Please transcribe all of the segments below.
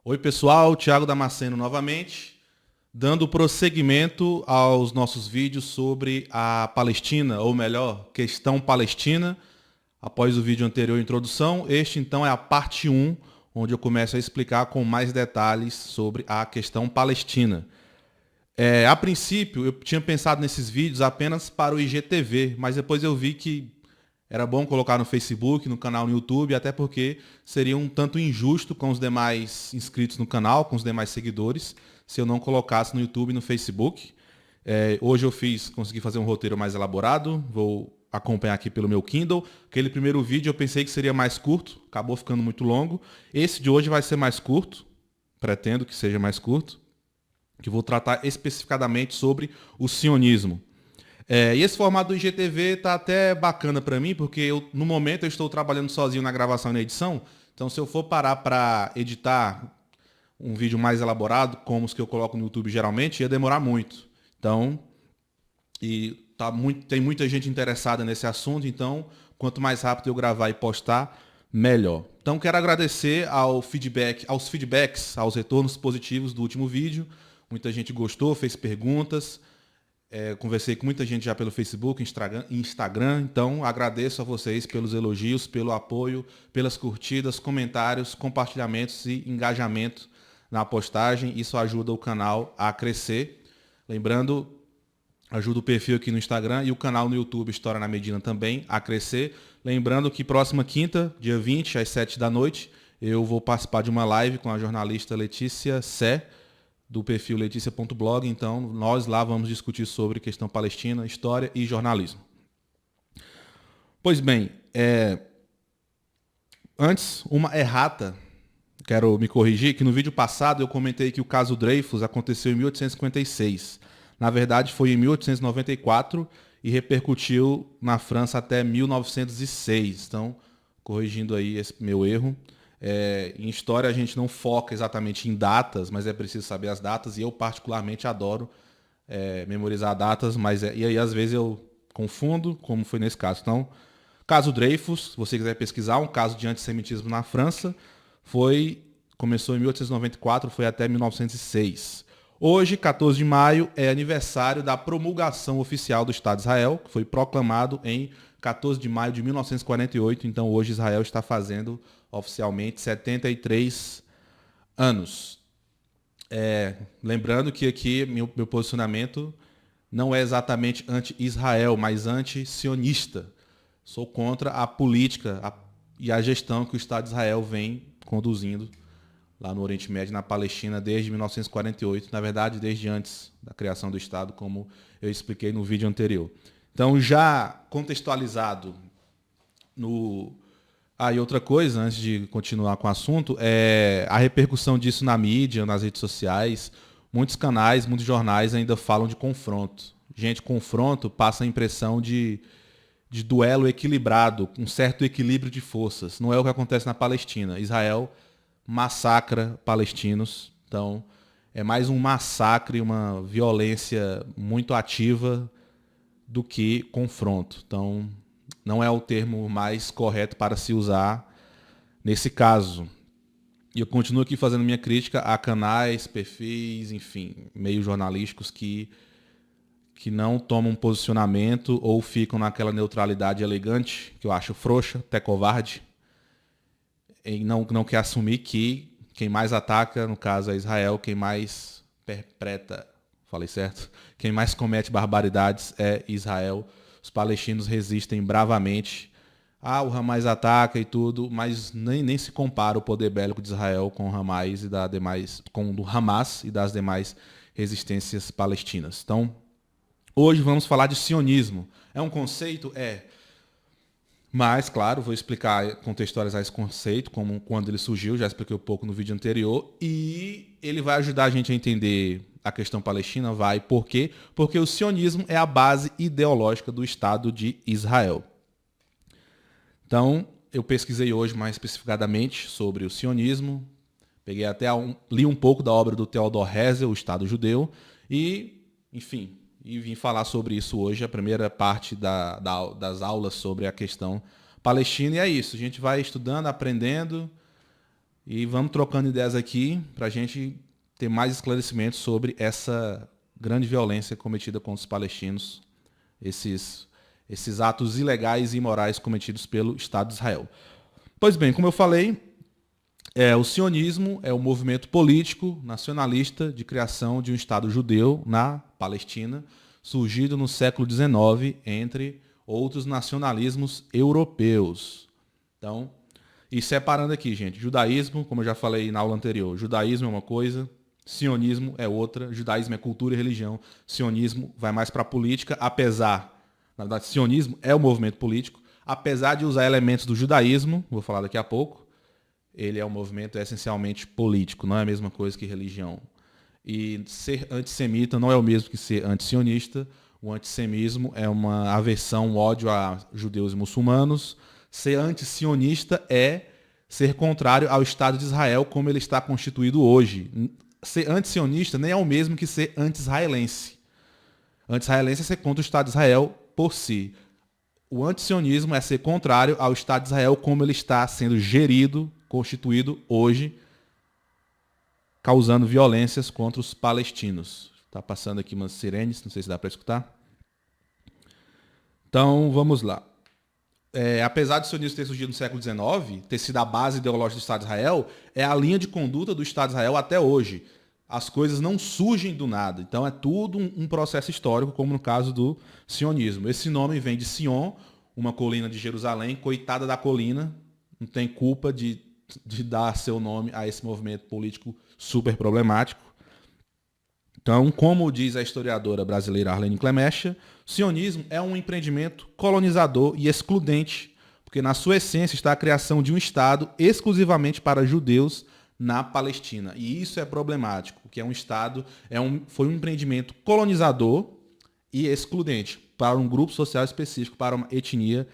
Oi, pessoal, Thiago Damasceno novamente, dando prosseguimento aos nossos vídeos sobre a Palestina, ou melhor, questão palestina. Após o vídeo anterior, introdução, este então é a parte 1, onde eu começo a explicar com mais detalhes sobre a questão palestina. A princípio, eu tinha pensado nesses vídeos apenas para o IGTV, mas depois eu vi que era bom colocar no Facebook, no canal no YouTube, até porque seria um tanto injusto com os demais inscritos no canal, com os demais seguidores, se eu não colocasse no YouTube e no Facebook. Hoje eu consegui fazer um roteiro mais elaborado, vou acompanhar aqui pelo meu Kindle. Aquele primeiro vídeo eu pensei que seria mais curto, acabou ficando muito longo. Esse de hoje vai ser mais curto, pretendo que seja mais curto, que vou tratar especificadamente sobre o sionismo. E esse formato do IGTV está até bacana para mim, porque no momento eu estou trabalhando sozinho na gravação e na edição, então se eu for parar para editar um vídeo mais elaborado, como os que eu coloco no YouTube geralmente, ia demorar muito. Então, tem muita gente interessada nesse assunto, então quanto mais rápido eu gravar e postar, melhor. Então quero agradecer aos feedbacks, aos retornos positivos do último vídeo. Muita gente gostou, fez perguntas. Conversei com muita gente já pelo Facebook, Instagram, então agradeço a vocês pelos elogios, pelo apoio, pelas curtidas, comentários, compartilhamentos e engajamento na postagem. Isso ajuda o canal a crescer. Lembrando, ajuda o perfil aqui no Instagram e o canal no YouTube História na Medina também a crescer. Lembrando que próxima quinta, dia 20, às 7 da noite, eu vou participar de uma live com a jornalista Letícia Sé, do perfil leticia.blog, então nós lá vamos discutir sobre questão palestina, história e jornalismo. Pois bem, antes, uma errata, quero me corrigir, que no vídeo passado eu comentei que o caso Dreyfus aconteceu em 1856. Na verdade foi em 1894 e repercutiu na França até 1906, então corrigindo aí esse meu erro. Em história a gente não foca exatamente em datas, mas é preciso saber as datas, e eu particularmente adoro memorizar datas, e aí às vezes eu confundo, como foi nesse caso. Então, caso Dreyfus, se você quiser pesquisar, um caso de antissemitismo na França, começou em 1894, foi até 1906. Hoje, 14 de maio, é aniversário da promulgação oficial do Estado de Israel, que foi proclamado em 14 de maio de 1948, então hoje Israel está fazendo oficialmente 73 anos. Lembrando que aqui meu posicionamento não é exatamente anti-Israel, mas anti-sionista. Sou contra a política e a gestão que o Estado de Israel vem conduzindo lá no Oriente Médio, na Palestina, desde 1948, na verdade, desde antes da criação do Estado, como eu expliquei no vídeo anterior. Então, já contextualizado e outra coisa, antes de continuar com o assunto, é a repercussão disso na mídia, nas redes sociais. Muitos canais, muitos jornais ainda falam de confronto. Gente, confronto passa a impressão de duelo equilibrado, um certo equilíbrio de forças. Não é o que acontece na Palestina. Israel massacra palestinos, então é mais um massacre, uma violência muito ativa do que confronto. Então, não é o termo mais correto para se usar nesse caso. E eu continuo aqui fazendo minha crítica a canais, perfis, enfim, meios jornalísticos que não tomam posicionamento ou ficam naquela neutralidade elegante, que eu acho frouxa, até covarde, e não quer assumir que quem mais ataca, no caso, é Israel, quem mais perpetra, falei certo? Quem mais comete barbaridades é Israel. Os palestinos resistem bravamente. O Hamas ataca e tudo, mas nem se compara o poder bélico de Israel com o Hamas com o do Hamas e das demais resistências palestinas. Então, hoje vamos falar de sionismo. É um conceito? Mas, claro, vou contextualizar esse conceito, como quando ele surgiu, já expliquei um pouco no vídeo anterior, e ele vai ajudar a gente a entender a questão palestina. Por quê? Porque o sionismo é a base ideológica do Estado de Israel. Então, eu pesquisei hoje mais especificadamente sobre o sionismo, li um pouco da obra do Theodor Herzl, O Estado Judeu, e vim falar sobre isso hoje, a primeira parte das aulas sobre a questão palestina. E é isso, a gente vai estudando, aprendendo, E vamos trocando ideias aqui para a gente ter mais esclarecimentos sobre essa grande violência cometida contra os palestinos, esses atos ilegais e imorais cometidos pelo Estado de Israel. Pois bem, como eu falei, o sionismo é um movimento político nacionalista de criação de um Estado judeu na Palestina, surgido no século XIX entre outros nacionalismos europeus. Então, e separando aqui, gente, judaísmo, como eu já falei na aula anterior, judaísmo é uma coisa, sionismo é outra, judaísmo é cultura e religião, sionismo vai mais para a política, na verdade, sionismo é um movimento político, apesar de usar elementos do judaísmo, vou falar daqui a pouco, ele é um movimento essencialmente político, não é a mesma coisa que religião. E ser antissemita não é o mesmo que ser antisionista. O antissemismo é uma aversão, um ódio a judeus e muçulmanos. Ser antisionista é ser contrário ao Estado de Israel como ele está constituído hoje. Ser antisionista nem é o mesmo que ser anti-israelense. Anti-israelense é ser contra o Estado de Israel por si. O antisionismo é ser contrário ao Estado de Israel como ele está sendo gerido, constituído hoje, causando violências contra os palestinos. Está passando aqui umas sirenes, não sei se dá para escutar. Então, vamos lá. Apesar do sionismo ter surgido no século XIX, ter sido a base ideológica do Estado de Israel, é a linha de conduta do Estado de Israel até hoje. As coisas não surgem do nada. Então, é tudo um processo histórico, como no caso do sionismo. Esse nome vem de Sion, uma colina de Jerusalém, coitada da colina, não tem culpa de dar seu nome a esse movimento político super problemático. Então, como diz a historiadora brasileira Arlene Clemecha, o sionismo é um empreendimento colonizador e excludente, porque na sua essência está a criação de um Estado exclusivamente para judeus na Palestina. E isso é problemático, porque foi um empreendimento colonizador e excludente para um grupo social específico, para uma etnia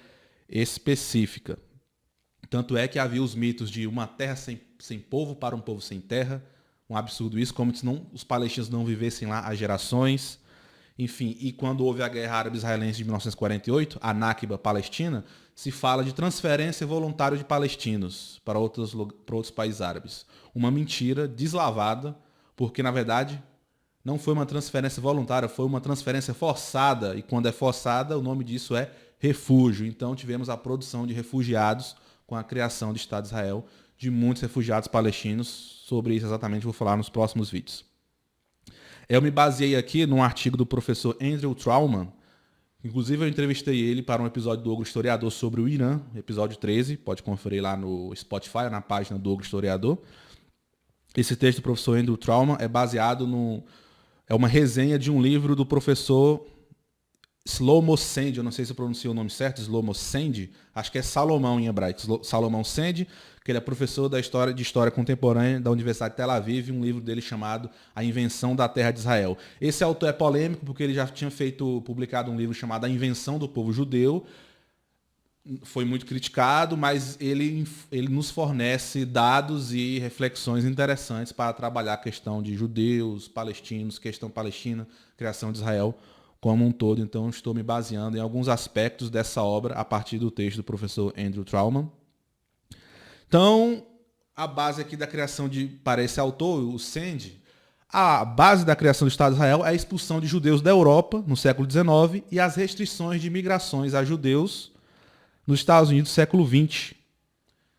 específica. Tanto é que havia os mitos de uma terra sem povo para um povo sem terra. Um absurdo isso, como se os palestinos não vivessem lá há gerações. Enfim, e quando houve a Guerra Árabe-Israelense de 1948, a Nakba palestina, se fala de transferência voluntária de palestinos para outros países árabes. Uma mentira deslavada, porque, na verdade, não foi uma transferência voluntária, foi uma transferência forçada. E quando é forçada, o nome disso é refúgio. Então, tivemos a produção de refugiados com a criação do Estado de Israel, de muitos refugiados palestinos. Sobre isso exatamente vou falar nos próximos vídeos. Eu me baseei aqui num artigo do professor Andrew Trauman. Inclusive eu entrevistei ele para um episódio do Ogro Historiador sobre o Irã, episódio 13. Pode conferir lá no Spotify, na página do Ogro Historiador. Esse texto do professor Andrew Trauman é baseado é uma resenha de um livro do professor Shlomo Sand, eu não sei se eu pronunciei o nome certo, Shlomo Sand, acho que é Salomão em hebraico, Salomão Sand, que ele é professor de História Contemporânea da Universidade de Tel Aviv, um livro dele chamado A Invenção da Terra de Israel. Esse autor é polêmico porque ele já tinha publicado um livro chamado A Invenção do Povo Judeu, foi muito criticado, mas ele nos fornece dados e reflexões interessantes para trabalhar a questão de judeus, palestinos, questão palestina, criação de Israel como um todo. Então, estou me baseando em alguns aspectos dessa obra a partir do texto do professor Andrew Trauman. Então, a base aqui da criação para esse autor, o Sand, a base da criação do Estado de Israel é a expulsão de judeus da Europa no século XIX e as restrições de migrações a judeus nos Estados Unidos no século XX.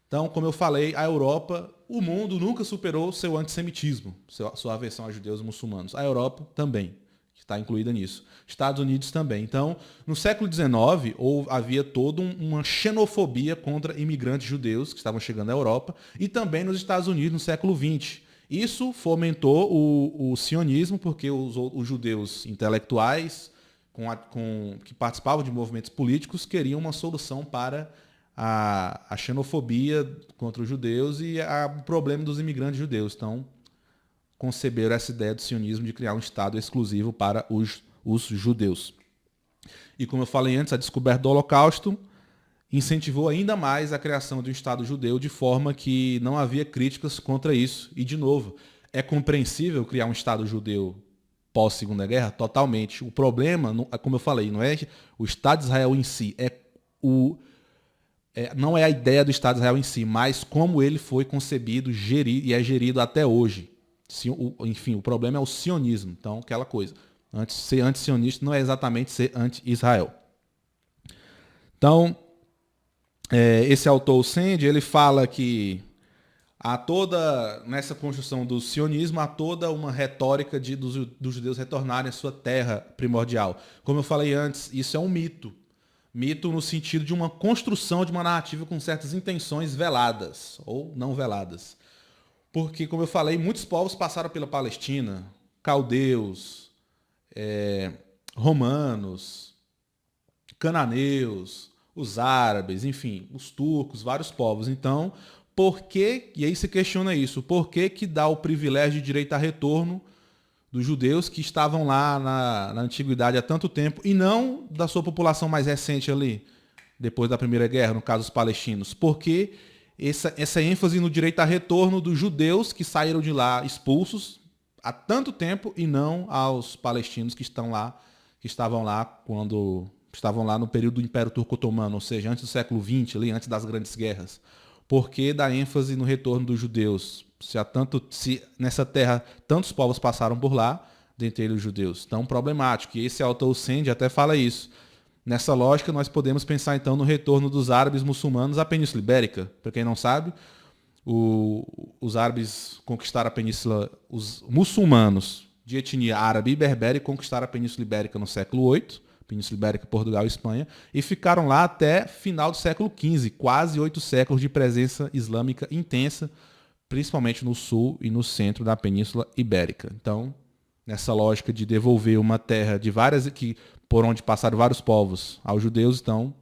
Então, como eu falei, a Europa, o mundo nunca superou seu antissemitismo, sua aversão a judeus e muçulmanos. A Europa também, que está incluída nisso. Estados Unidos também. Então, no século XIX, havia toda uma xenofobia contra imigrantes judeus que estavam chegando à Europa e também nos Estados Unidos no século XX. Isso fomentou o sionismo, porque os judeus intelectuais que participavam de movimentos políticos queriam uma solução para a xenofobia contra os judeus e o problema dos imigrantes judeus. Então, conceberam essa ideia do sionismo de criar um Estado exclusivo para os judeus. E como eu falei antes, a descoberta do Holocausto incentivou ainda mais a criação de um Estado judeu, de forma que não havia críticas contra isso. E, de novo, é compreensível criar um Estado judeu pós-Segunda Guerra? Totalmente. O problema, como eu falei, não é o Estado de Israel em si, é não é a ideia do Estado de Israel em si, mas como ele foi concebido, gerido e é gerido até hoje. Enfim, o problema é o sionismo. Então, aquela coisa. Ser anti-sionista não é exatamente ser anti-Israel. Então, esse autor, o Sand, ele fala que nessa construção do sionismo, há toda uma retórica dos judeus retornarem à sua terra primordial. Como eu falei antes, isso é um mito. Mito no sentido de uma construção de uma narrativa com certas intenções veladas ou não veladas. Porque, como eu falei, muitos povos passaram pela Palestina, caldeus, romanos, cananeus, os árabes, enfim, os turcos, vários povos. Então, e aí se questiona isso, por que dá o privilégio de direito a retorno dos judeus que estavam lá na antiguidade há tanto tempo e não da sua população mais recente ali, depois da Primeira Guerra, no caso os palestinos? Porque essa ênfase no direito a retorno dos judeus que saíram de lá expulsos há tanto tempo e não aos palestinos que estavam lá quando estavam lá no período do Império Turco-Otomano, ou seja, antes do século XX, ali, antes das grandes guerras. Por que dá ênfase no retorno dos judeus? Se nessa terra tantos povos passaram por lá, dentre eles os judeus. Tão problemático. E esse autor Sand até fala isso. Nessa lógica, nós podemos pensar então no retorno dos árabes muçulmanos à Península Ibérica. Para quem não sabe, os árabes conquistaram a Península, os muçulmanos de etnia árabe e berbere conquistaram a Península Ibérica no século VIII, Península Ibérica, Portugal e Espanha, e ficaram lá até final do século XV, quase 8 séculos de presença islâmica intensa, principalmente no sul e no centro da Península Ibérica. Então, nessa lógica de devolver uma terra por onde passaram vários povos aos judeus, então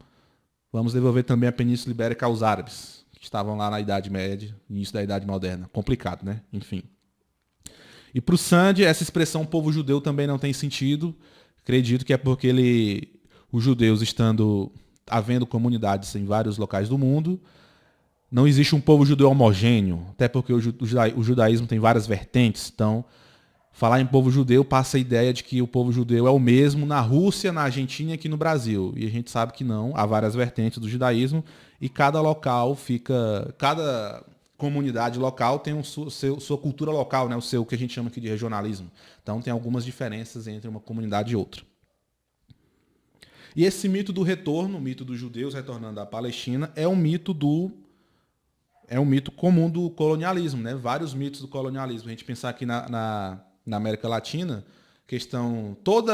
vamos devolver também a Península Ibérica aos árabes, que estavam lá na Idade Média, início da Idade Moderna. Complicado, né? Enfim. E para o Sand, essa expressão povo judeu também não tem sentido. Acredito que é porque os judeus havendo comunidades em vários locais do mundo, não existe um povo judeu homogêneo, até porque o judaísmo tem várias vertentes. Então, falar em povo judeu passa a ideia de que o povo judeu é o mesmo na Rússia, na Argentina e aqui no Brasil. E a gente sabe que não, há várias vertentes do judaísmo e cada comunidade local tem sua cultura local, né? O que a gente chama aqui de regionalismo. Então tem algumas diferenças entre uma comunidade e outra. E esse mito do retorno, o mito dos judeus retornando à Palestina, é um mito comum do colonialismo, né? Vários mitos do colonialismo. A gente pensar aqui na América Latina, todo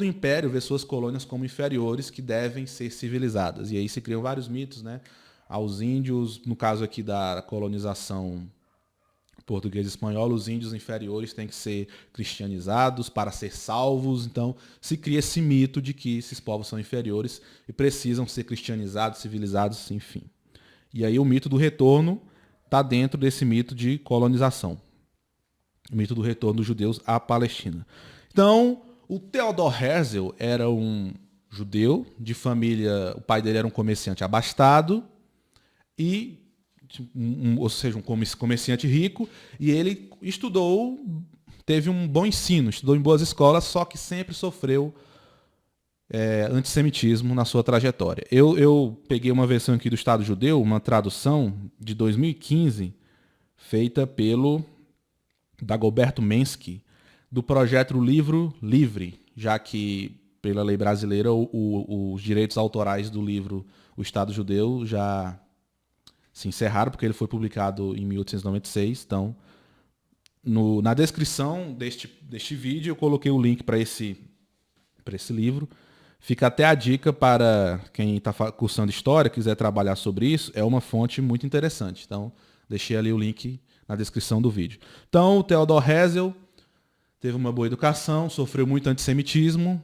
império vê suas colônias como inferiores que devem ser civilizadas. E aí se criam vários mitos, né? Aos índios, no caso aqui da colonização portuguesa e espanhola, os índios inferiores têm que ser cristianizados para ser salvos. Então, se cria esse mito de que esses povos são inferiores e precisam ser cristianizados, civilizados, enfim. E aí o mito do retorno está dentro desse mito de colonização. O mito do retorno dos judeus à Palestina. Então, o Theodor Herzl era um judeu de família, o pai dele era um comerciante abastado, ou seja, um comerciante rico, e ele teve um bom ensino, estudou em boas escolas, só que sempre sofreu antissemitismo na sua trajetória. Eu peguei uma versão aqui do Estado Judeu, uma tradução de 2015, feita pelo Dagoberto Menski, do projeto Livro Livre, já que, pela lei brasileira, os direitos autorais do livro O Estado Judeu já se encerraram, porque ele foi publicado em 1896. Então, na descrição deste vídeo, eu coloquei o link para esse livro. Fica até a dica para quem está cursando História, quiser trabalhar sobre isso, é uma fonte muito interessante. Então, deixei ali o link na descrição do vídeo. Então, o Theodor Herzl teve uma boa educação, sofreu muito antissemitismo.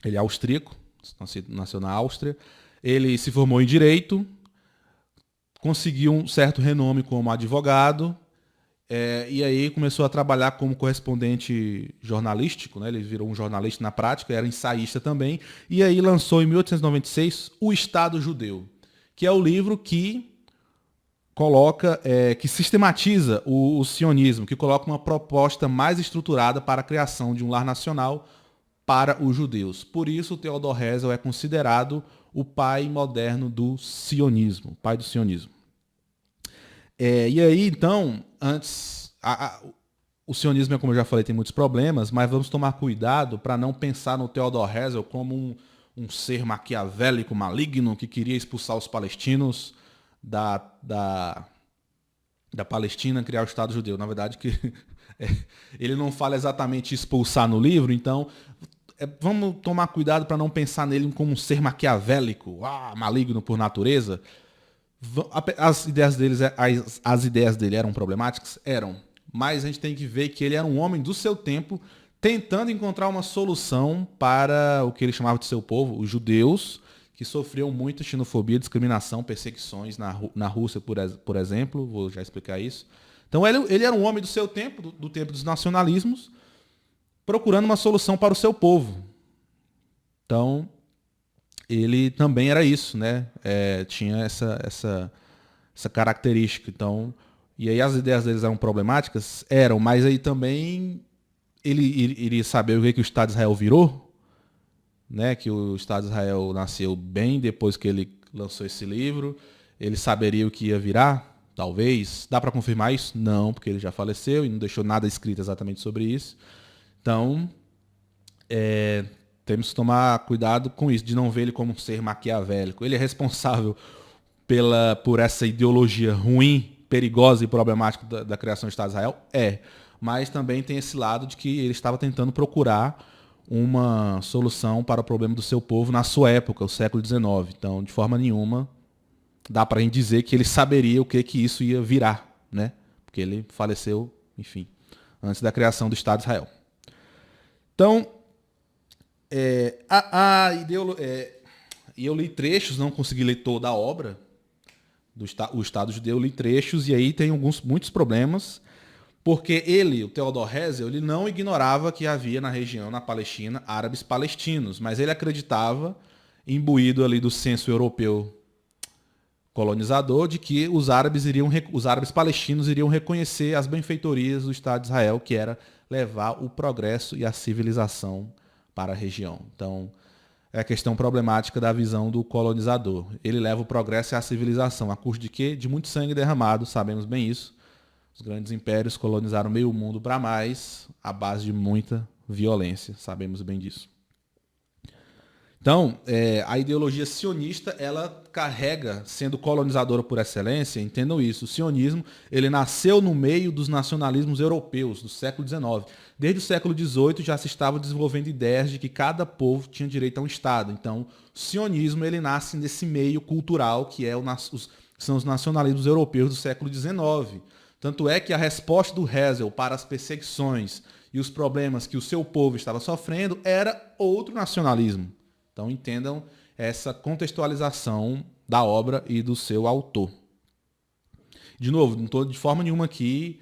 Ele é austríaco, nasceu na Áustria. Ele se formou em Direito, conseguiu um certo renome como advogado, e aí começou a trabalhar como correspondente jornalístico, né? Ele virou um jornalista na prática, era ensaísta também, e aí lançou em 1896 O Estado Judeu, que é o livro que que sistematiza o sionismo, que coloca uma proposta mais estruturada para a criação de um lar nacional para os judeus. Por isso, o Theodor Herzl é considerado o pai moderno do sionismo, o pai do sionismo. E aí, então, antes, o sionismo, como eu já falei, tem muitos problemas, mas vamos tomar cuidado para não pensar no Theodor Herzl como um ser maquiavélico, maligno, que queria expulsar os palestinos da Palestina, criar o Estado judeu. Na verdade, que ele não fala exatamente expulsar no livro, então vamos tomar cuidado para não pensar nele como um ser maquiavélico, maligno por natureza. As ideias dele eram problemáticas? Eram. Mas a gente tem que ver que ele era um homem do seu tempo, tentando encontrar uma solução para o que ele chamava de seu povo, os judeus, que sofriam muita xenofobia, discriminação, perseguições na Rússia, por exemplo. Vou já explicar isso. Então ele era um homem do seu tempo, do tempo dos nacionalismos, procurando uma solução para o seu povo. Então, ele também era isso, né? Tinha essa característica. Então, e aí as ideias deles eram problemáticas? Eram, mas aí também ele iria saber o que o Estado de Israel virou, né? Que o Estado de Israel nasceu bem depois que ele lançou esse livro. Ele saberia o que ia virar? Talvez. Dá para confirmar isso? Não, porque ele já faleceu e não deixou nada escrito exatamente sobre isso. Então, temos que tomar cuidado com isso, de não ver ele como um ser maquiavélico. Ele é responsável por essa ideologia ruim, perigosa e problemática da criação do Estado de Israel? Mas também tem esse lado de que ele estava tentando procurar uma solução para o problema do seu povo na sua época, o século XIX. Então, de forma nenhuma, dá para a gente dizer que ele saberia o que isso ia virar, né? Porque ele faleceu, enfim, antes da criação do Estado de Israel. Então, eu li trechos, não consegui ler toda a obra o Estado Judeu, eu li trechos, e aí tem muitos problemas, porque o Theodor Herzl, ele não ignorava que havia na região, na Palestina, árabes palestinos, mas ele acreditava, imbuído ali do senso europeu colonizador, de que os árabes palestinos iriam reconhecer as benfeitorias do Estado de Israel, que era levar o progresso e a civilização para a região. Então, é a questão problemática da visão do colonizador. Ele leva o progresso e a civilização. A custo de quê? De muito sangue derramado, sabemos bem isso. Os grandes impérios colonizaram meio mundo para mais, à base de muita violência, sabemos bem disso. Então, a ideologia sionista, ela carrega, sendo colonizadora por excelência, entendam isso, o sionismo, ele nasceu no meio dos nacionalismos europeus do século XIX. Desde o século XVIII já se estavam desenvolvendo ideias de que cada povo tinha direito a um Estado. Então, o sionismo, ele nasce nesse meio cultural que são os nacionalismos europeus do século XIX. Tanto é que a resposta do Herzl para as perseguições e os problemas que o seu povo estava sofrendo era outro nacionalismo. Então entendam essa contextualização da obra e do seu autor. De novo, não estou de forma nenhuma aqui,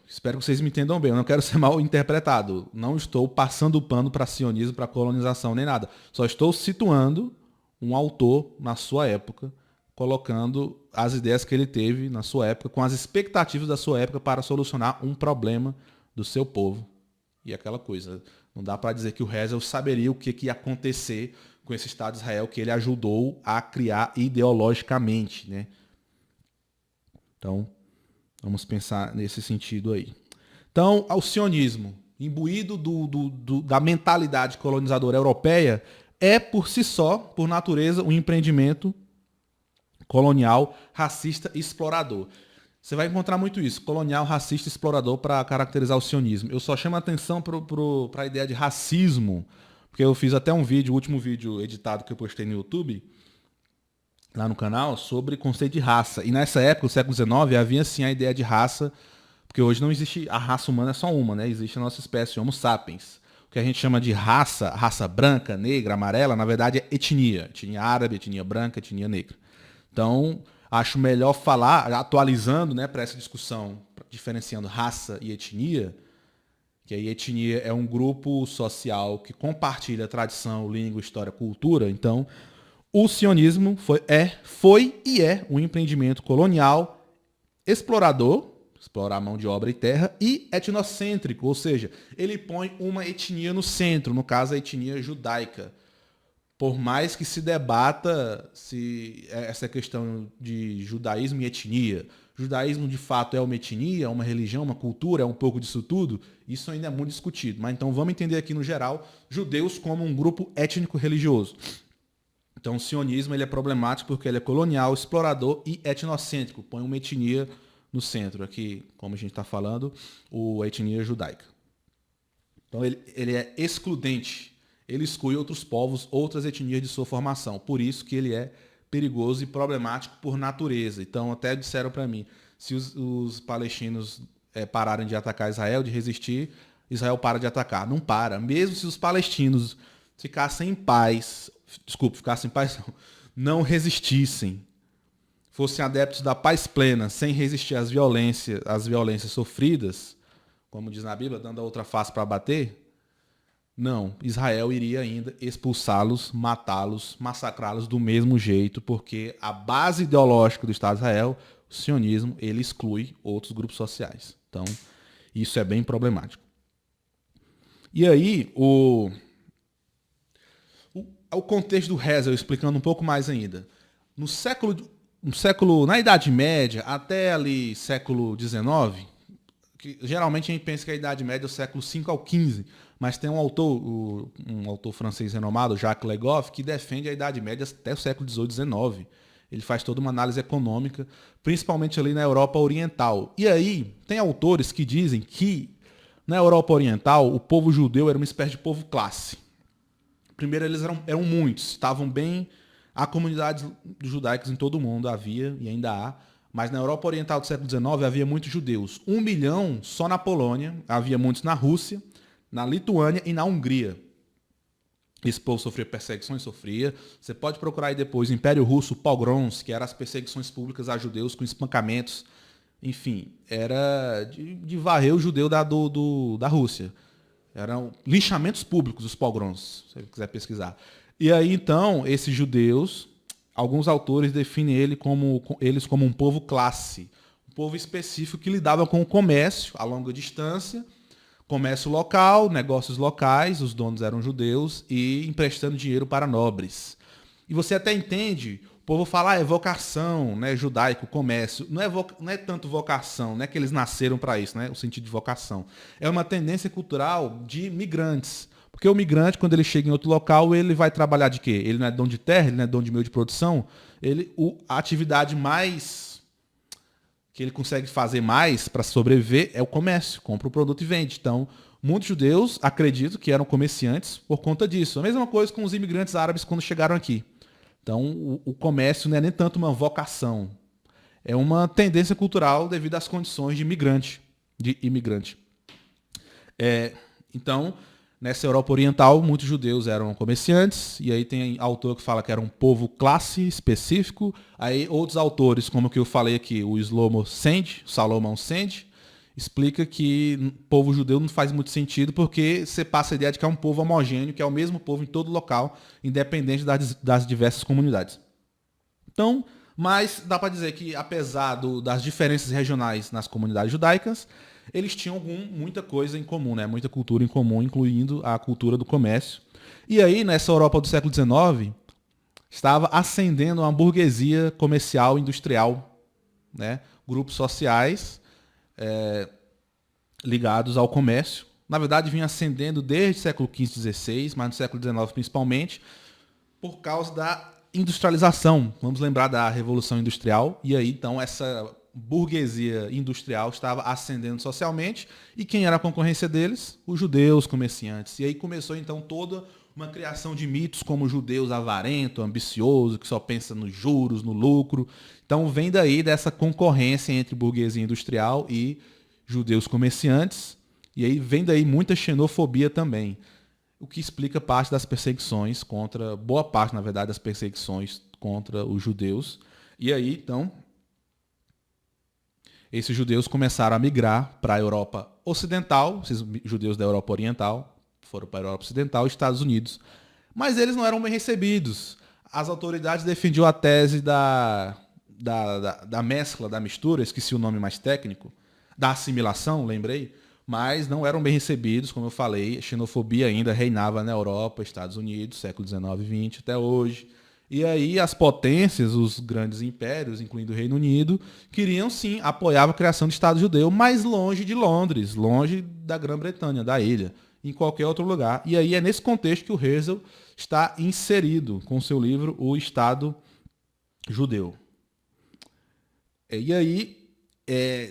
espero que vocês me entendam bem, eu não quero ser mal interpretado, não estou passando o pano para sionismo, para colonização, nem nada. Só estou situando um autor na sua época, colocando as ideias que ele teve na sua época, com as expectativas da sua época para solucionar um problema do seu povo. E aquela coisa, não dá para dizer que o Herzl saberia o que ia acontecer com esse Estado de Israel que ele ajudou a criar ideologicamente, né? Então, vamos pensar nesse sentido aí. Então, o sionismo, imbuído da mentalidade colonizadora europeia, é por si só, por natureza, um empreendimento colonial, racista e explorador. Você vai encontrar muito isso, colonial, racista, explorador, para caracterizar o sionismo. Eu só chamo a atenção para a ideia de racismo, porque eu fiz até um vídeo, o último vídeo editado que eu postei no YouTube, lá no canal, sobre conceito de raça. E nessa época, no século XIX, havia sim a ideia de raça, porque hoje não existe, a raça humana é só uma, né? Existe a nossa espécie, Homo sapiens. O que a gente chama de raça branca, negra, amarela, na verdade é etnia. Etnia árabe, etnia branca, etnia negra. Então, acho melhor falar, atualizando, né, para essa discussão, diferenciando raça e etnia, que aí etnia é um grupo social que compartilha tradição, língua, história, cultura. Então, o sionismo foi e é um empreendimento colonial, explorador, explorar mão de obra e terra, e etnocêntrico, ou seja, ele põe uma etnia no centro, no caso a etnia judaica. por mais que se debata se essa questão de judaísmo e etnia, judaísmo de fato é uma etnia, uma religião, uma cultura, é um pouco disso tudo, isso ainda é muito discutido. Mas então vamos entender aqui no geral judeus como um grupo étnico-religioso. Então o sionismo ele é problemático porque ele é colonial, explorador e etnocêntrico, põe uma etnia no centro. Aqui, como a gente está falando, a etnia judaica. Então ele é excludente. Ele exclui outros povos, outras etnias de sua formação. Por isso que ele é perigoso e problemático por natureza. Então, até disseram para mim, se os palestinos pararem de atacar Israel, de resistir, Israel para de atacar. Não para. Mesmo se os palestinos ficassem em paz, não resistissem, fossem adeptos da paz plena, sem resistir às violências sofridas, como diz na Bíblia, dando a outra face para bater, não, Israel iria ainda expulsá-los, matá-los, massacrá-los do mesmo jeito, porque a base ideológica do Estado de Israel, o sionismo, ele exclui outros grupos sociais. Então, isso é bem problemático. E aí, o contexto do Herzl, explicando um pouco mais ainda. Na Idade Média, até ali século XIX, que geralmente a gente pensa que a Idade Média é do século V ao XV, mas tem um autor francês renomado, Jacques Legoff, que defende a Idade Média até o século XVIII, XIX. Ele faz toda uma análise econômica, principalmente ali na Europa Oriental. E aí, tem autores que dizem que na Europa Oriental o povo judeu era uma espécie de povo classe. Primeiro, eles eram muitos, estavam bem... Há comunidades judaicas em todo o mundo, havia e ainda há, mas na Europa Oriental do século XIX havia muitos judeus. 1 milhão só na Polônia, havia muitos na Rússia, na Lituânia e na Hungria. Esse povo sofria perseguições, sofria. Você pode procurar aí depois Império Russo, pogroms, que eram as perseguições públicas a judeus com espancamentos. Enfim, era de varrer o judeu da Rússia. Eram linchamentos públicos, os pogroms, se você quiser pesquisar. E aí, então, esses judeus, alguns autores definem eles como um povo classe, um povo específico que lidava com o comércio a longa distância, comércio local, negócios locais, os donos eram judeus, e emprestando dinheiro para nobres. E você até entende, o povo fala, é vocação, né, judaico, comércio. Não é tanto vocação, não é que eles nasceram para isso, né, o sentido de vocação. É uma tendência cultural de migrantes. Porque o migrante, quando ele chega em outro local, ele vai trabalhar de quê? Ele não é dono de terra, ele não é dono de meio de produção. A atividade mais que ele consegue fazer mais para sobreviver é o comércio. Compra o produto e vende. Então, muitos judeus acreditam que eram comerciantes por conta disso. A mesma coisa com os imigrantes árabes quando chegaram aqui. Então, o comércio não é nem tanto uma vocação. É uma tendência cultural devido às condições de imigrante. Então... Nessa Europa Oriental, muitos judeus eram comerciantes, e aí tem autor que fala que era um povo classe específico. Aí outros autores, como o que eu falei aqui, o Salomon Sand, explica que povo judeu não faz muito sentido, porque você passa a ideia de que é um povo homogêneo, que é o mesmo povo em todo local, independente das diversas comunidades. Então, mas dá para dizer que, apesar das diferenças regionais nas comunidades judaicas, eles tinham muita coisa em comum, né? Muita cultura em comum, incluindo a cultura do comércio. E aí, nessa Europa do século XIX, estava ascendendo uma burguesia comercial industrial, né? Grupos sociais ligados ao comércio. Na verdade, vinha ascendendo desde o século XV e XVI, mas no século XIX principalmente, por causa da industrialização. Vamos lembrar da Revolução Industrial. E aí, então, essa burguesia industrial estava ascendendo socialmente, e quem era a concorrência deles? Os judeus comerciantes. E aí começou então toda uma criação de mitos como judeus avarento, ambicioso, que só pensa nos juros, no lucro. Então vem daí dessa concorrência entre burguesia industrial e judeus comerciantes, e aí vem daí muita xenofobia também, o que explica parte das perseguições boa parte, na verdade, das perseguições contra os judeus. E aí, então, esses judeus começaram a migrar para a Europa Ocidental, esses judeus da Europa Oriental foram para a Europa Ocidental e Estados Unidos. Mas eles não eram bem recebidos. As autoridades defendiam a tese da mescla, da mistura, esqueci o nome mais técnico, da assimilação, lembrei, mas não eram bem recebidos, como eu falei. A xenofobia ainda reinava na Europa, Estados Unidos, século XIX e XX até hoje. E aí as potências, os grandes impérios, incluindo o Reino Unido, queriam sim apoiar a criação do Estado judeu, mas longe de Londres, longe da Grã-Bretanha, da ilha, em qualquer outro lugar. E aí é nesse contexto que o Herzl está inserido com seu livro O Estado Judeu. E aí,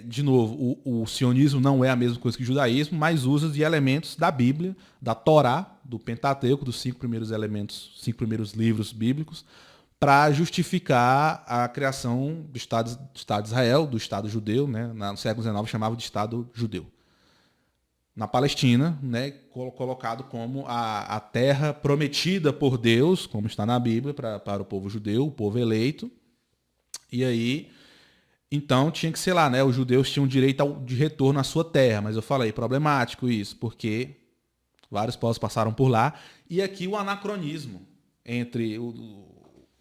de novo, o sionismo não é a mesma coisa que o judaísmo, mas usa de elementos da Bíblia, da Torá, do Pentateuco, dos 5 primeiros elementos, 5 primeiros livros bíblicos, para justificar a criação do Estado de Israel, do Estado judeu, né? No século XIX chamava de Estado judeu. Na Palestina, né, colocado como a terra prometida por Deus, como está na Bíblia, para o povo judeu, o povo eleito. E aí, então tinha que ser lá, né? Os judeus tinham direito de retorno à sua terra, mas eu falei, problemático isso, porque vários povos passaram por lá. E aqui o anacronismo,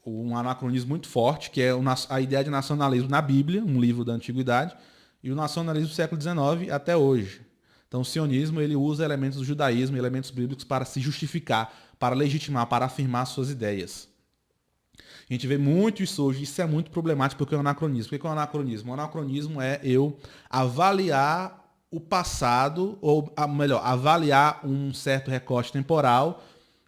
um anacronismo muito forte, que é a ideia de nacionalismo na Bíblia, um livro da Antiguidade, e o nacionalismo do século XIX até hoje. Então o sionismo ele usa elementos do judaísmo, elementos bíblicos para se justificar, para legitimar, para afirmar suas ideias. A gente vê muito isso hoje, isso é muito problemático porque é o anacronismo. O que é o anacronismo? O anacronismo é eu avaliar o passado, ou melhor, avaliar um certo recorte temporal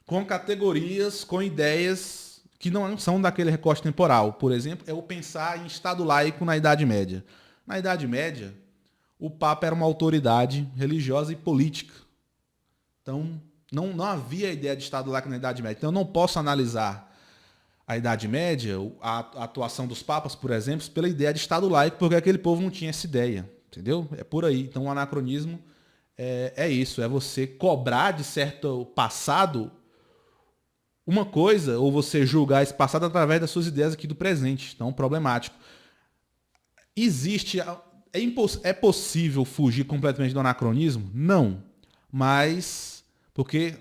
com categorias, com ideias que não são daquele recorte temporal. Por exemplo, é o pensar em Estado laico na Idade Média. Na Idade Média, o Papa era uma autoridade religiosa e política. Então, não havia ideia de Estado laico na Idade Média. Então, eu não posso analisar a Idade Média, a atuação dos papas, por exemplo, pela ideia de Estado laico, porque aquele povo não tinha essa ideia. Entendeu? É por aí. Então, o anacronismo é isso. É você cobrar de certo passado uma coisa, ou você julgar esse passado através das suas ideias aqui do presente. Então, problemático. É possível fugir completamente do anacronismo? Não. Mas, porque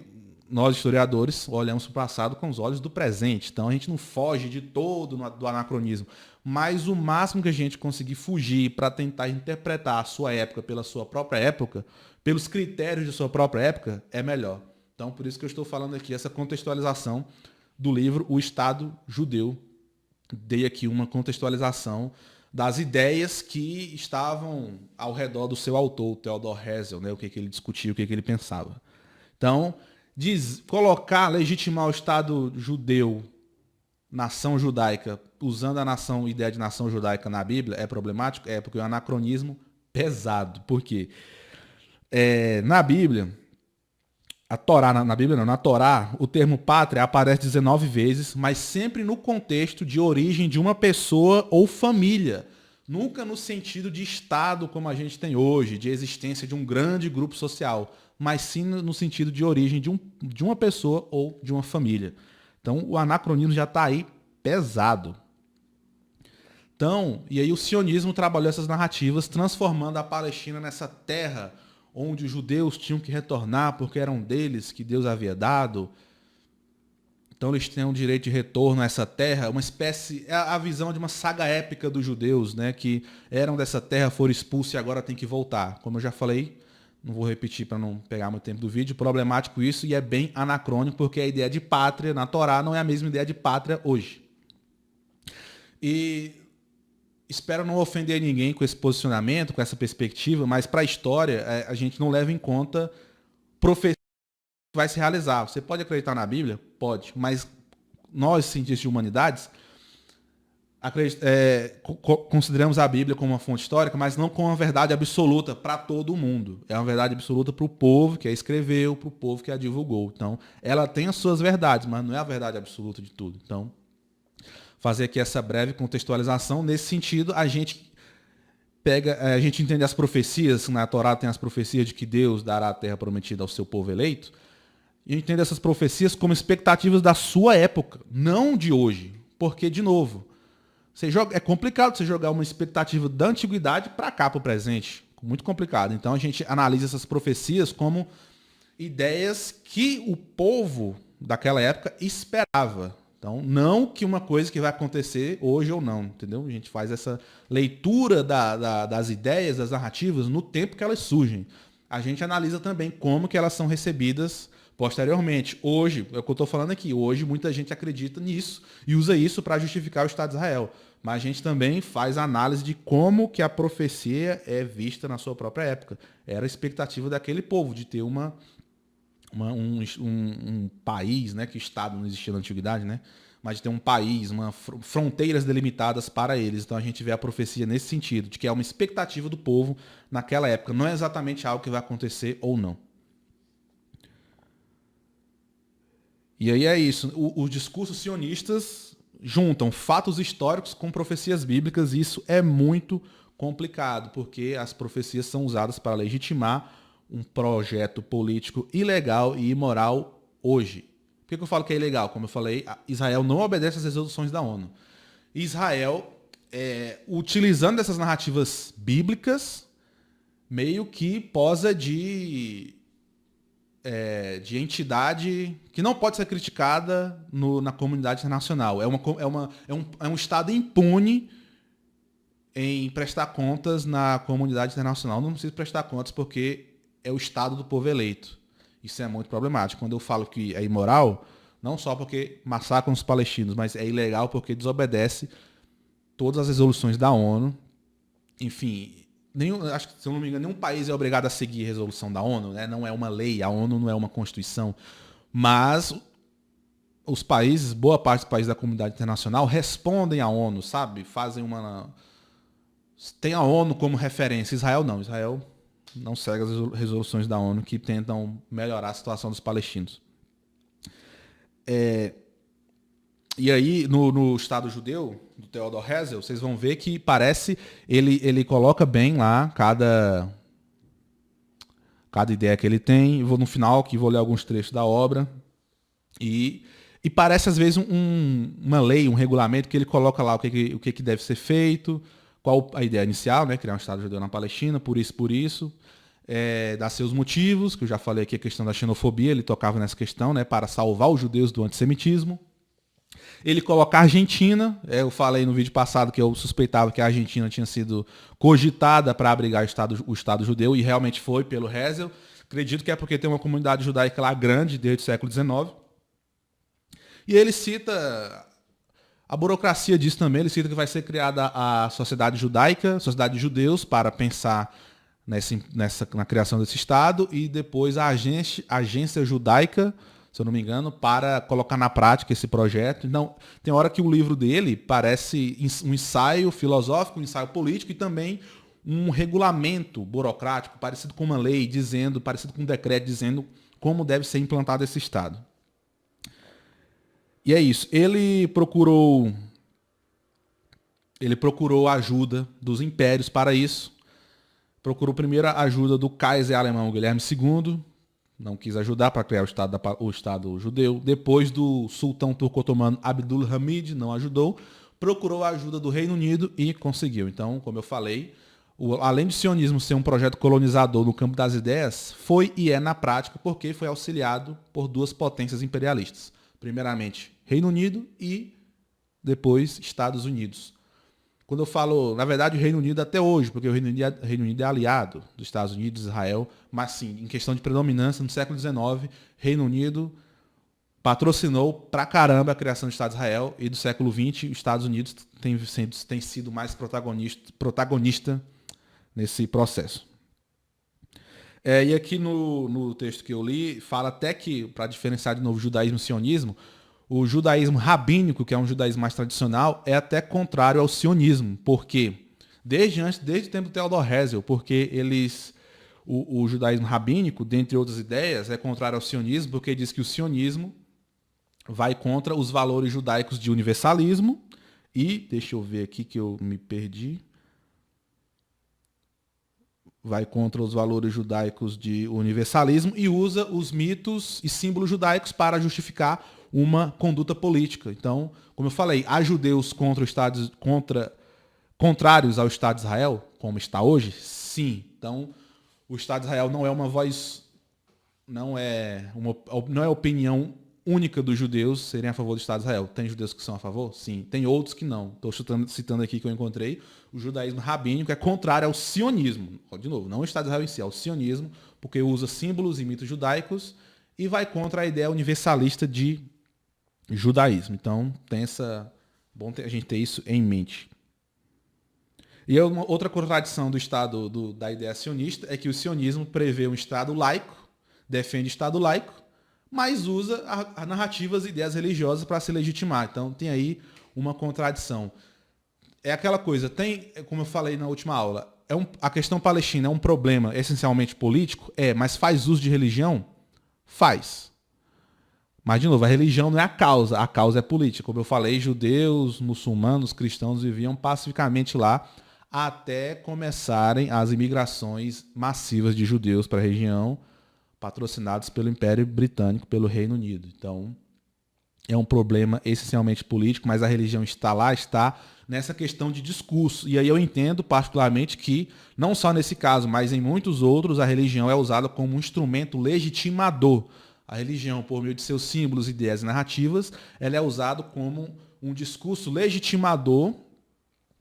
nós, historiadores, olhamos para o passado com os olhos do presente. Então, a gente não foge de todo do anacronismo. Mas o máximo que a gente conseguir fugir para tentar interpretar a sua época pela sua própria época, pelos critérios de sua própria época, é melhor. Então, por isso que eu estou falando aqui, essa contextualização do livro O Estado Judeu. Dei aqui uma contextualização das ideias que estavam ao redor do seu autor, Theodor Herzl, né? O que ele discutia, o que ele pensava. Então, legitimar o Estado judeu, nação judaica, usando a ideia de nação judaica na Bíblia, é problemático? É, porque é um anacronismo pesado. Por quê? Na Bíblia, na Torá, o termo pátria aparece 19 vezes, mas sempre no contexto de origem de uma pessoa ou família. Nunca no sentido de Estado como a gente tem hoje, de existência de um grande grupo social, mas sim no sentido de origem de uma pessoa ou de uma família. Então, o anacronismo já está aí pesado. Então, e aí o sionismo trabalhou essas narrativas, transformando a Palestina nessa terra onde os judeus tinham que retornar porque eram deles que Deus havia dado. Então eles têm um direito de retorno a essa terra, uma espécie, é a visão de uma saga épica dos judeus, né, que eram dessa terra, foram expulsos e agora têm que voltar. Como eu já falei, não vou repetir para não pegar muito tempo do vídeo, problemático isso e é bem anacrônico porque a ideia de pátria na Torá não é a mesma ideia de pátria hoje. E espero não ofender ninguém com esse posicionamento, com essa perspectiva, mas para a história a gente não leva em conta profecia que vai se realizar. Você pode acreditar na Bíblia? Pode, mas nós, cientistas de humanidades, consideramos a Bíblia como uma fonte histórica, mas não como uma verdade absoluta para todo mundo. É uma verdade absoluta para o povo que a escreveu, para o povo que a divulgou. Então, ela tem as suas verdades, mas não é a verdade absoluta de tudo. Então, fazer aqui essa breve contextualização. Nesse sentido, a gente entende as profecias, na Torá tem as profecias de que Deus dará a terra prometida ao seu povo eleito, e entende essas profecias como expectativas da sua época, não de hoje. Porque, de novo, é complicado você jogar uma expectativa da antiguidade para cá, para o presente. Muito complicado. Então a gente analisa essas profecias como ideias que o povo daquela época esperava. Então, não que uma coisa que vai acontecer hoje ou não, entendeu? A gente faz essa leitura das ideias, das narrativas, no tempo que elas surgem. a gente analisa também como que elas são recebidas posteriormente. Hoje, é o que eu estou falando aqui, hoje muita gente acredita nisso e usa isso para justificar o Estado de Israel. Mas a gente também faz análise de como que a profecia é vista na sua própria época. Era a expectativa daquele povo de ter um país, né, que Estado não existia na antiguidade, né, mas de ter um país, fronteiras delimitadas para eles. Então a gente vê a profecia nesse sentido, de que é uma expectativa do povo naquela época. Não é exatamente algo que vai acontecer ou não. E aí é isso. Os discursos sionistas juntam fatos históricos com profecias bíblicas e isso é muito complicado, porque as profecias são usadas para legitimar um projeto político ilegal e imoral hoje. Por que eu falo que é ilegal? Como eu falei, Israel não obedece às resoluções da ONU. Israel, utilizando essas narrativas bíblicas, meio que posa de entidade que não pode ser criticada na comunidade internacional. É um Estado impune em prestar contas na comunidade internacional. Não precisa prestar contas porque é o Estado do povo eleito. Isso é muito problemático. Quando eu falo que é imoral, não só porque massacram os palestinos, mas é ilegal porque desobedece todas as resoluções da ONU. Enfim, acho que, se eu não me engano, nenhum país é obrigado a seguir a resolução da ONU, né? Não é uma lei, a ONU não é uma constituição. Mas os países, boa parte dos países da comunidade internacional respondem à ONU, sabe? Tem a ONU como referência. Israel não. Israel não segue as resoluções da ONU que tentam melhorar a situação dos palestinos. E aí, no Estado Judeu, do Theodor Herzl, vocês vão ver que parece, ele coloca bem lá cada ideia que ele tem. Vou no final, que vou ler alguns trechos da obra. E parece, às vezes, uma lei, um regulamento que ele coloca lá o que deve ser feito, qual a ideia inicial, né? Criar um Estado Judeu na Palestina, por isso. Dar seus motivos, que eu já falei aqui, a questão da xenofobia, ele tocava nessa questão, né? Para salvar os judeus do antissemitismo. Ele coloca a Argentina, eu falei no vídeo passado que eu suspeitava que a Argentina tinha sido cogitada para abrigar o Estado judeu, e realmente foi pelo Herzl. Acredito que é porque tem uma comunidade judaica lá grande desde o século XIX. E ele cita a burocracia disso também, ele cita que vai ser criada a Sociedade Judaica, Sociedade de Judeus, para pensar na criação desse Estado, e depois a Agência Judaica, se eu não me engano, para colocar na prática esse projeto. Então, tem hora que o livro dele parece um ensaio filosófico, um ensaio político e também um regulamento burocrático, parecido com uma lei, parecido com um decreto dizendo como deve ser implantado esse Estado. E é isso. Ele procurou a ajuda dos impérios para isso. Procurou primeiro a ajuda do Kaiser alemão Guilherme II, não quis ajudar para criar o Estado judeu. Depois do sultão turco-otomano Abdul Hamid, não ajudou. Procurou a ajuda do Reino Unido e conseguiu. Então, como eu falei, além de sionismo ser um projeto colonizador no campo das ideias, foi e é na prática porque foi auxiliado por duas potências imperialistas. Primeiramente, Reino Unido e depois Estados Unidos. Quando eu falo, na verdade, o Reino Unido até hoje, porque o Reino Unido é aliado dos Estados Unidos, Israel, mas sim, em questão de predominância, no século XIX, Reino Unido patrocinou pra caramba a criação do Estado de Israel, e do século XX, os Estados Unidos tem sido mais protagonista nesse processo. E aqui no texto que eu li, fala até que, para diferenciar de novo judaísmo e sionismo, o judaísmo rabínico, que é um judaísmo mais tradicional, é até contrário ao sionismo. Por quê? Desde o tempo do Theodor Herzl, porque o judaísmo rabínico, dentre outras ideias, é contrário ao sionismo, porque diz que o sionismo vai contra os valores judaicos de universalismo e, deixa eu ver aqui que eu me perdi, vai contra os valores judaicos de universalismo e usa os mitos e símbolos judaicos para justificar uma conduta política. Então, como eu falei, há judeus contrários ao Estado de Israel, como está hoje? Sim. Então, o Estado de Israel não é uma voz, não é opinião única dos judeus serem a favor do Estado de Israel. Tem judeus que são a favor? Sim. Tem outros que não. Estou citando aqui que eu encontrei o judaísmo rabínico é contrário ao sionismo. De novo, não o Estado de Israel em si, ao sionismo, porque usa símbolos e mitos judaicos e vai contra a ideia universalista de judaísmo. Então, bom a gente ter isso em mente. E uma outra contradição do Estado da ideia sionista é que o sionismo prevê um Estado laico, defende o Estado laico, mas usa narrativas e ideias religiosas para se legitimar. Então, tem aí uma contradição. É aquela coisa, como eu falei na última aula, a questão palestina é um problema essencialmente político? Mas faz uso de religião? Faz. Mas, de novo, a religião não é a causa é política. Como eu falei, judeus, muçulmanos, cristãos viviam pacificamente lá até começarem as imigrações massivas de judeus para a região, patrocinados pelo Império Britânico, pelo Reino Unido. Então, é um problema essencialmente político, mas a religião está nessa questão de discurso. E aí eu entendo particularmente que, não só nesse caso, mas em muitos outros, a religião é usada como um instrumento legitimador. A religião, por meio de seus símbolos, ideias e narrativas, ela é usada como um discurso legitimador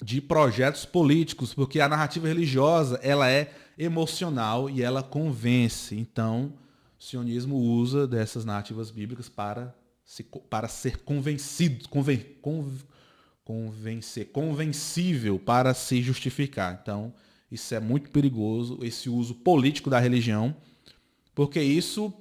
de projetos políticos, porque a narrativa religiosa ela é emocional e ela convence. Então, o sionismo usa dessas narrativas bíblicas para ser convencível, para se justificar. Então, isso é muito perigoso, esse uso político da religião, porque isso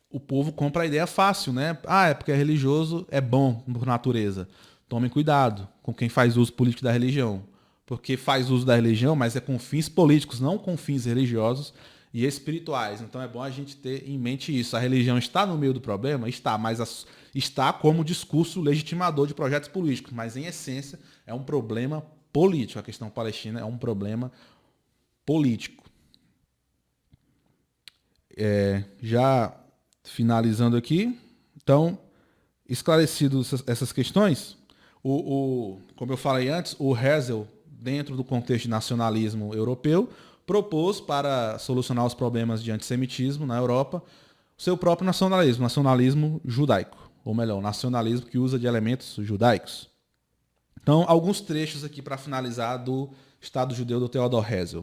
o povo compra a ideia fácil, né? É porque é religioso, é bom por natureza. Tomem cuidado com quem faz uso político da religião, porque faz uso da religião, mas é com fins políticos, não com fins religiosos e espirituais. Então é bom a gente ter em mente isso. A religião está no meio do problema? Está, mas está como discurso legitimador de projetos políticos, mas em essência é um problema político. A questão palestina é um problema político. Já finalizando aqui, então, esclarecidas essas questões, como eu falei antes, o Herzl, dentro do contexto de nacionalismo europeu, propôs para solucionar os problemas de antissemitismo na Europa o seu próprio nacionalismo judaico, ou melhor, nacionalismo que usa de elementos judaicos. Então, alguns trechos aqui para finalizar do Estado Judeu do Theodor Herzl.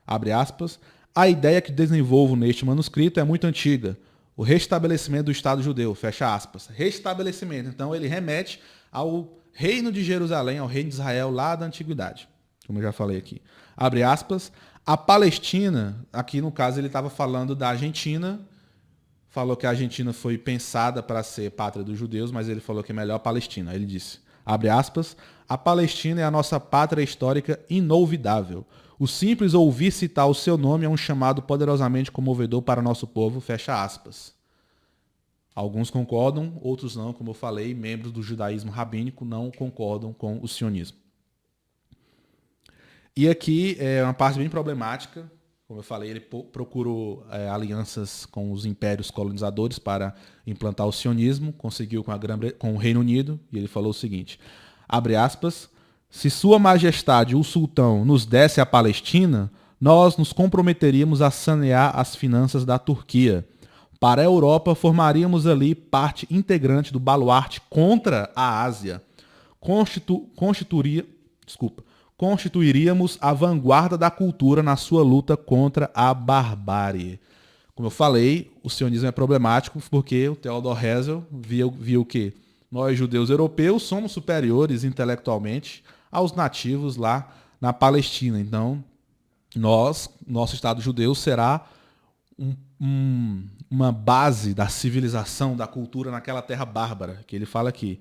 Abre aspas. A ideia que desenvolvo neste manuscrito é muito antiga. O restabelecimento do Estado Judeu, fecha aspas. Restabelecimento. Então, ele remete ao reino de Jerusalém, ao reino de Israel lá da antiguidade, como eu já falei aqui. Abre aspas. A Palestina, aqui no caso ele estava falando da Argentina, falou que a Argentina foi pensada para ser pátria dos judeus, mas ele falou que é melhor a Palestina. Ele disse, abre aspas, a Palestina é a nossa pátria histórica inolvidável. O simples ouvir citar o seu nome é um chamado poderosamente comovedor para nosso povo, fecha aspas. Alguns concordam, outros não, como eu falei, membros do judaísmo rabínico não concordam com o sionismo. E aqui é uma parte bem problemática. Como eu falei, ele procurou alianças com os impérios colonizadores para implantar o sionismo, conseguiu com o Reino Unido, e ele falou o seguinte, abre aspas, se Sua Majestade, o Sultão, nos desse a Palestina, nós nos comprometeríamos a sanear as finanças da Turquia. Para a Europa, formaríamos ali parte integrante do baluarte contra a Ásia. Constituiríamos a vanguarda da cultura na sua luta contra a barbárie. Como eu falei, o sionismo é problemático porque o Theodor Herzl viu que nós, judeus europeus, somos superiores intelectualmente aos nativos lá na Palestina. Então, nosso Estado judeu será uma base da civilização, da cultura naquela terra bárbara, que ele fala aqui.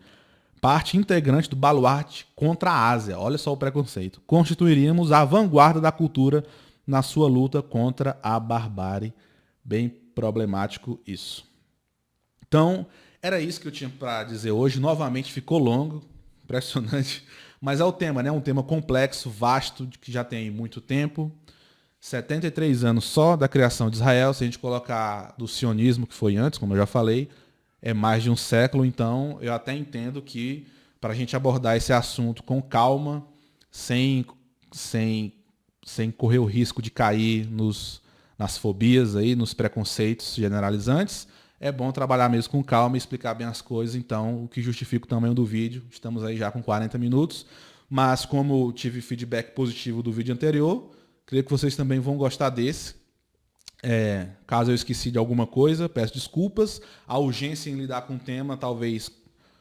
Parte integrante do baluarte contra a Ásia. Olha só o preconceito. Constituiríamos a vanguarda da cultura na sua luta contra a barbárie. Bem problemático isso. Então, era isso que eu tinha para dizer hoje. Novamente ficou longo, impressionante. Mas é o tema, né? Um tema complexo, vasto, que já tem muito tempo. 73 anos só da criação de Israel. Se a gente colocar do sionismo, que foi antes, como eu já falei, é mais de um século. Então, eu até entendo que, para a gente abordar esse assunto com calma, sem correr o risco de cair nas fobias, aí, nos preconceitos generalizantes, é bom trabalhar mesmo com calma e explicar bem as coisas, então o que justifica o tamanho do vídeo. Estamos aí já com 40 minutos, mas como tive feedback positivo do vídeo anterior, creio que vocês também vão gostar desse. Caso eu esqueci de alguma coisa, peço desculpas. A urgência em lidar com o tema talvez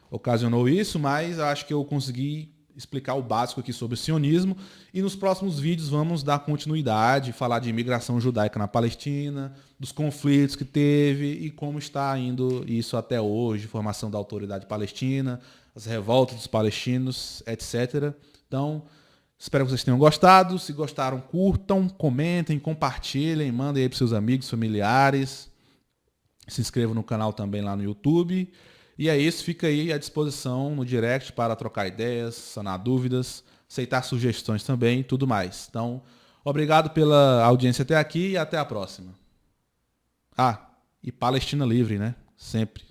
ocasionou isso, mas acho que eu consegui explicar o básico aqui sobre o sionismo. E nos próximos vídeos vamos dar continuidade, falar de imigração judaica na Palestina, dos conflitos que teve e como está indo isso até hoje, formação da autoridade palestina, as revoltas dos palestinos, etc. Então, espero que vocês tenham gostado. Se gostaram, curtam, comentem, compartilhem, mandem aí para seus amigos, familiares. Se inscrevam no canal também lá no YouTube. E é isso, fica aí à disposição no direct para trocar ideias, sanar dúvidas, aceitar sugestões também e tudo mais. Então, obrigado pela audiência até aqui e até a próxima. E Palestina livre, né? Sempre.